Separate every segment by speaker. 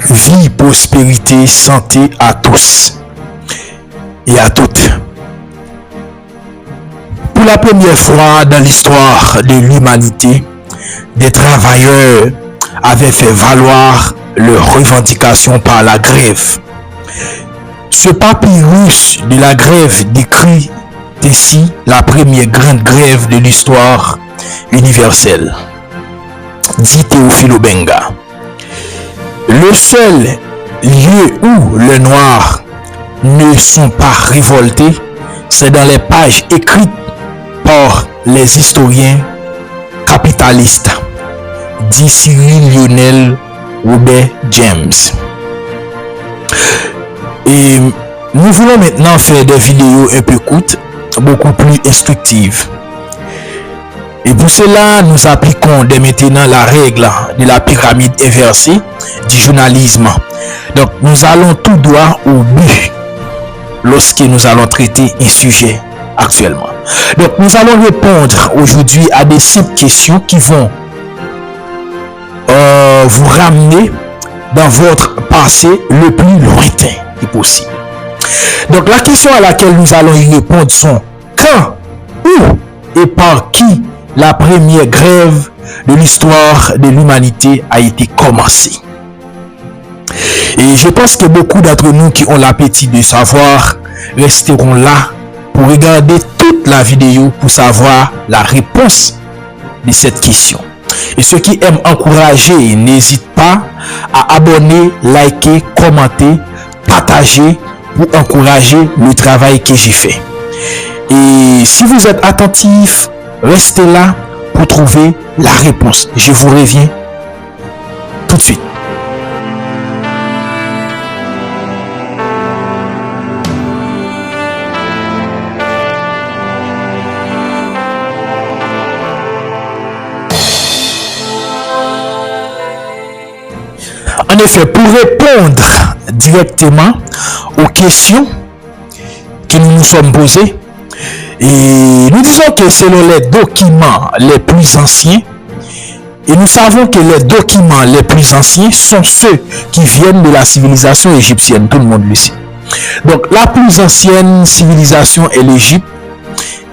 Speaker 1: Vie, prospérité, santé à tous et à toutes. Pour la première fois dans l'histoire de l'humanité, des travailleurs avaient fait valoir leurs revendications par la grève. Ce papyrus de la grève décrit ainsi la première grande grève de l'histoire universelle, dit Théophile Obenga. Le seul lieu où les Noirs ne sont pas révoltés, c'est dans les pages écrites par les historiens capitalistes, dit Cyril Lionel Robert James. Et nous voulons maintenant faire des vidéos un peu courtes, beaucoup plus instructives. Et pour cela, nous appliquons dès maintenant la règle de la pyramide inversée du journalisme. Donc, nous allons tout droit au but lorsque nous allons traiter un sujet actuellement. Donc, nous allons répondre aujourd'hui à des simples questions qui vont vous ramener dans votre passé le plus lointain que possible. Donc, la question à laquelle nous allons y répondre sont quand, où et par qui la première grève de l'histoire de l'humanité a été commencée. Et je pense que beaucoup d'entre nous qui ont l'appétit de savoir resteront là pour regarder toute la vidéo pour savoir la réponse de cette question. Et ceux qui aiment encourager, n'hésitent pas à abonner, liker, commenter, partager pour encourager le travail que j'ai fait. Et si vous êtes attentifs, restez là pour trouver la réponse. Je vous reviens tout de suite. En effet, pour répondre directement aux questions que nous nous sommes posées, et nous disons que selon les documents les plus anciens, et nous savons que les documents les plus anciens sont ceux qui viennent de la civilisation égyptienne, tout le monde le sait. Donc la plus ancienne civilisation est l'Égypte,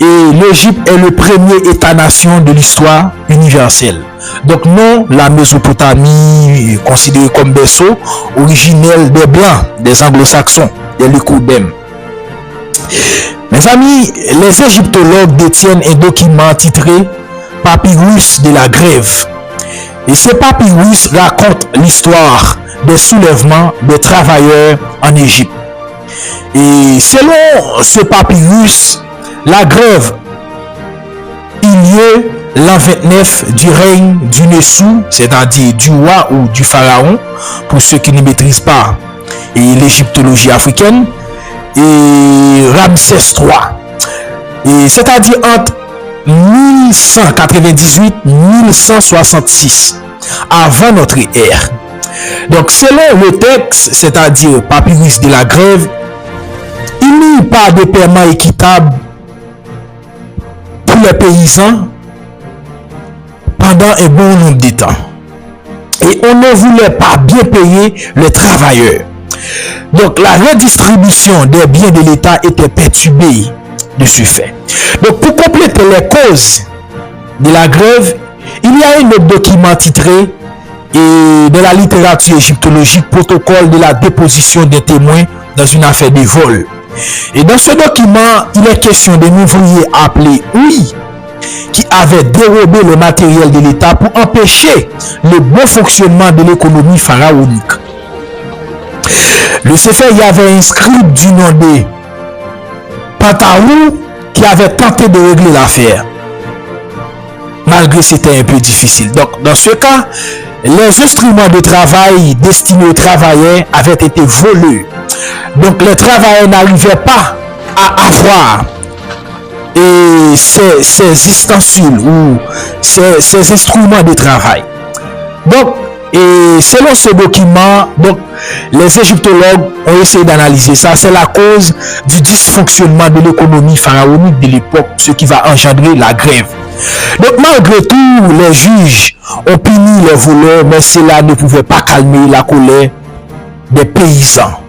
Speaker 1: et l'Égypte est le premier État-nation de l'histoire universelle. Donc non, la Mésopotamie considérée comme berceau originel des Blancs, des Anglo-Saxons, des Lycodèmes. Mes amis, les égyptologues détiennent un document titré Papyrus de la grève. Et ce papyrus raconte l'histoire des soulèvements des travailleurs en Égypte. Et selon ce papyrus, la grève eut lieu l'an 29 du règne du Nessou, c'est-à-dire du roi ou du pharaon, pour ceux qui ne maîtrisent pas l'égyptologie africaine, et Ramsès III. Et c'est-à-dire entre 1198 1166 avant notre ère. Donc selon le texte, c'est-à-dire papyrus de la grève, il n'y eut pas de paiement équitable pour les paysans pendant un bon nombre de temps. Et on ne voulait pas bien payer les travailleurs. Donc la redistribution des biens de l'État était perturbée de ce fait. Donc pour compléter les causes de la grève, il y a un autre document titré de la littérature égyptologique protocole de la déposition des témoins dans une affaire de vol. Et dans ce document, il est question d'un ouvrier appelé Oui qui avait dérobé le matériel de l'État pour empêcher le bon fonctionnement de l'économie pharaonique. Le Sefer y avait un scribe du nom de Pantaou qui avait tenté de régler l'affaire, malgré que c'était un peu difficile. Donc, dans ce cas, les instruments de travail destinés aux travailleurs avaient été volés. Donc, les travailleurs n'arrivaient pas à avoir ces ustensiles ou ces instruments de travail. Donc, et selon ce document, donc, les égyptologues ont essayé d'analyser ça. C'est la cause du dysfonctionnement de l'économie pharaonique de l'époque, ce qui va engendrer la grève. Donc malgré tout, les juges ont puni les voleurs, mais cela ne pouvait pas calmer la colère des paysans.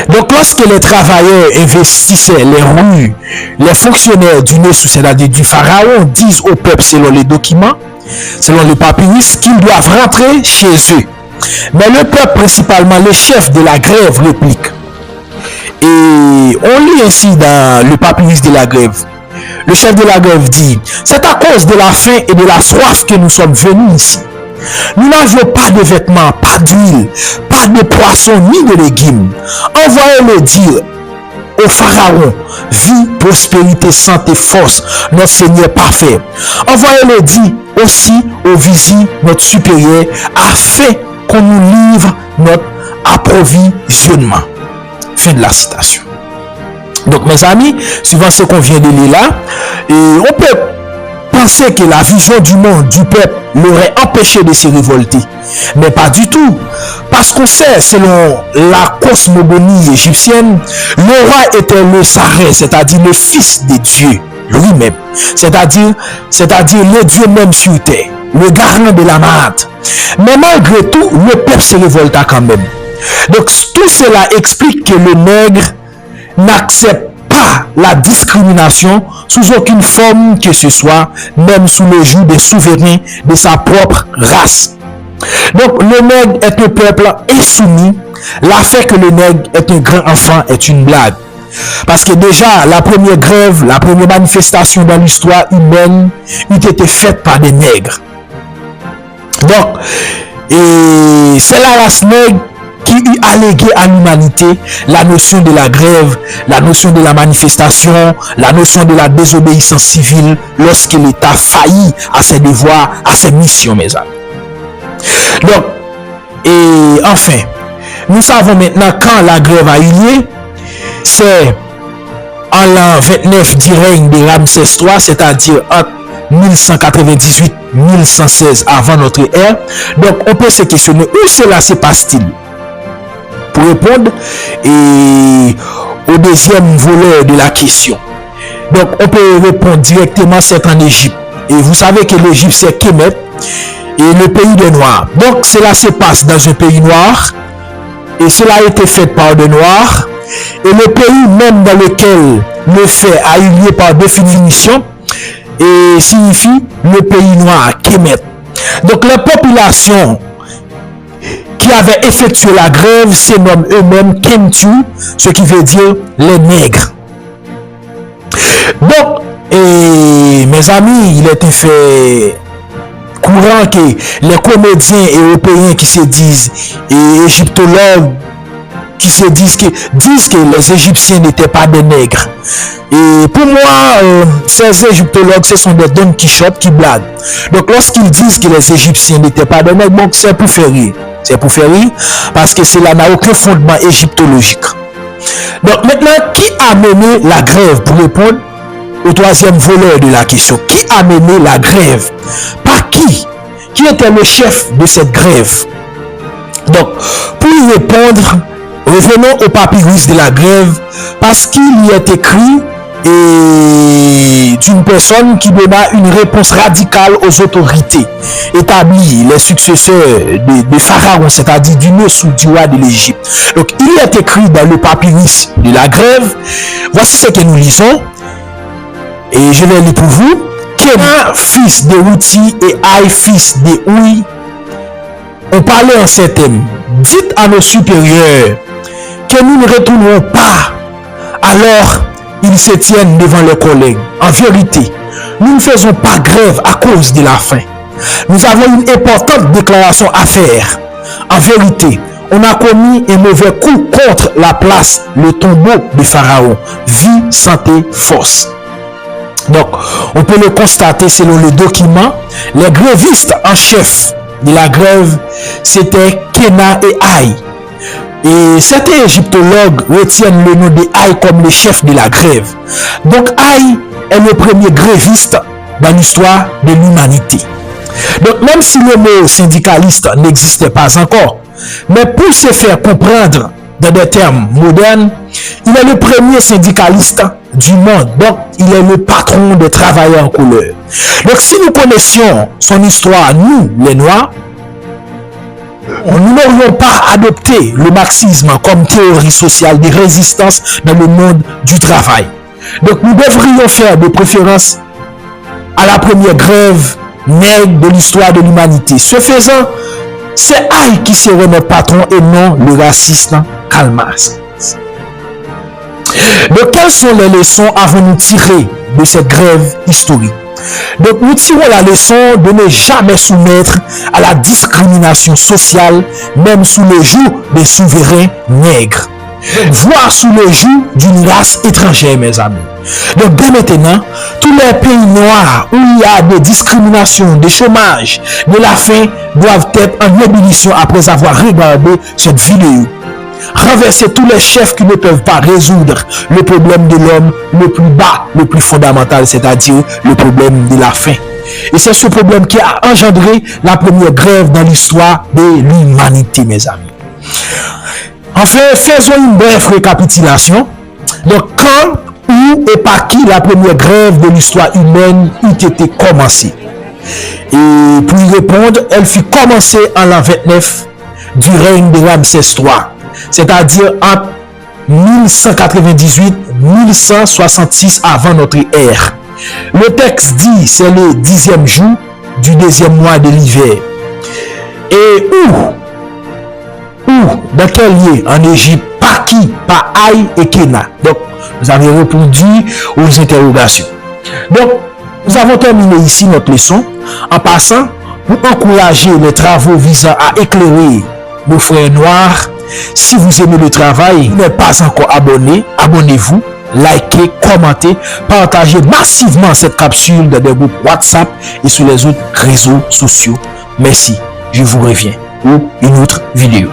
Speaker 1: Donc, lorsque les travailleurs investissaient les rues, les fonctionnaires du Nessou, c'est-à-dire du pharaon, disent au peuple, selon les documents, selon les papyrus, qu'ils doivent rentrer chez eux. Mais le peuple, principalement les chefs de la grève, répliquent. Et on lit ainsi dans le papyrus de la grève. Le chef de la grève dit, c'est à cause de la faim et de la soif que nous sommes venus ici. Nous n'avions pas de vêtements, pas d'huile, pas de poissons ni de légumes. Envoyez-le dire au pharaon, vie, prospérité, santé, force, notre Seigneur parfait. Envoyez-le dire aussi au vizir, notre supérieur, afin qu'on nous livre notre approvisionnement. Fin de la citation. Donc mes amis, suivant ce qu'on vient de lire là, on peut penser que la vision du monde, du peuple, l'aurait empêché de se révolter. Mais pas du tout. Parce qu'on sait, selon la cosmogonie égyptienne, le roi était le Saré, c'est-à-dire le fils de Dieu lui-même. C'est-à-dire le Dieu même sur terre, le garant de la Maat. Mais malgré tout, le peuple se révolta quand même. Donc tout cela explique que le nègre n'accepte pas la discrimination sous aucune forme que ce soit, même sous le joug des souverains de sa propre race. Donc le nègre est un peuple insoumis. L'affaire que le nègre est un grand enfant est une blague. Parce que déjà, la première grève, la première manifestation dans l'histoire humaine eût été faite par des nègres. Donc, et c'est la race nègre qui eut allégué à l'humanité la notion de la grève, la notion de la manifestation, la notion de la désobéissance civile lorsque l'État faillit à ses devoirs, à ses missions, mes amis. Donc, et enfin, nous savons maintenant quand la grève a eu lieu, c'est en l'an 29 du règne de Ramsès III, c'est-à-dire entre 1198-1116 avant notre ère. Donc, on peut se questionner où cela se passe-t-il? Pour répondre et au deuxième volet de la question. Donc, on peut répondre directement, c'est en Égypte. Et vous savez que l'Égypte, c'est Kemet et le pays des Noirs. Donc, cela se passe dans un pays noir et cela a été fait par des Noirs. Et le pays même dans lequel le fait a eu lieu par définition et signifie le pays noir, Kemet. Donc, les populations qui avaient effectué la grève se nomment eux-mêmes Kentu, ce qui veut dire les nègres. Donc, mes amis, il est un fait courant que les comédiens européens qui se disent égyptologues, qui se disent que les Égyptiens n'étaient pas des nègres. Et pour moi, ces égyptologues, ce sont des Don Quichotte qui blaguent. Donc, lorsqu'ils disent que les Égyptiens n'étaient pas des nègres, donc c'est pour faire rire. C'est pour faire rire, parce que cela n'a aucun fondement égyptologique. Donc, maintenant, qui a mené la grève? Pour répondre au troisième volet de la question, qui a mené la grève? Par qui? Qui était le chef de cette grève? Donc, pour y répondre, revenons au papyrus de la grève, parce qu'il y est écrit d'une personne qui donna une réponse radicale aux autorités établies, les successeurs de Pharaon, c'est-à-dire du Nessou, du roi de l'Égypte. Donc, il est écrit dans le papyrus de la grève, voici ce que nous lisons, et je vais lire pour vous. Kéna, fils de Houti, et Aï, fils de Ouï, ont parlé en ces thèmes. Dites à nos supérieurs que nous ne retournerons pas. Alors, ils se tiennent devant leurs collègues. En vérité, nous ne faisons pas grève à cause de la faim. Nous avons une importante déclaration à faire. En vérité, on a commis un mauvais coup contre la place, le tombeau de Pharaon. Vie, santé, force. Donc, on peut le constater selon le document. Les grévistes en chef de la grève, c'était Kéna et Aï. Et certains égyptologues retiennent le nom de Aï comme le chef de la grève. Donc Aï est le premier gréviste dans l'histoire de l'humanité. Donc même si le mot syndicaliste n'existait pas encore, mais pour se faire comprendre dans des termes modernes, il est le premier syndicaliste du monde. Donc il est le patron des travailleurs en couleur. Donc si nous connaissions son histoire, nous les Noirs, Nous n'aurions pas adopté le marxisme comme théorie sociale de résistance dans le monde du travail. Donc nous devrions faire de préférence à la première grève nègre de l'histoire de l'humanité. Ce faisant, c'est Haï qui serait notre patron et non le raciste Karl Marx. Donc quelles sont les leçons avons-nous tirées de cette grève historique? Donc nous tirons la leçon de ne jamais soumettre à la discrimination sociale, même sous le joug des souverains nègres, voire sous le joug d'une race étrangère, mes amis. Donc dès maintenant, tous les pays noirs où il y a des discriminations, des chômages, de la faim, doivent être en ébullition après avoir regardé cette vidéo. Renverser tous les chefs qui ne peuvent pas résoudre le problème de l'homme le plus bas, le plus fondamental, c'est-à-dire le problème de la faim. Et c'est ce problème qui a engendré la première grève dans l'histoire de l'humanité, mes amis. Enfin, faisons une brève récapitulation. Donc, quand, où et par qui la première grève de l'histoire humaine eut été commencée? Et pour y répondre, elle fut commencée en l'an 29 du règne de Ramsès III. C'est-à-dire entre 1198-1166 avant notre ère. Le texte dit c'est le 10e jour du 2e mois de l'hiver. Et dans quel lieu? En Égypte. Par qui? Par Haï et Kena. Donc, nous avons répondu aux interrogations. Donc, nous avons terminé ici notre leçon en passant pour encourager les travaux visant à éclairer nos frères noirs. Si vous aimez le travail, vous n'êtes pas encore abonné, abonnez-vous, likez, commentez, partagez massivement cette capsule dans des groupes WhatsApp et sur les autres réseaux sociaux. Merci, je vous reviens pour une autre vidéo.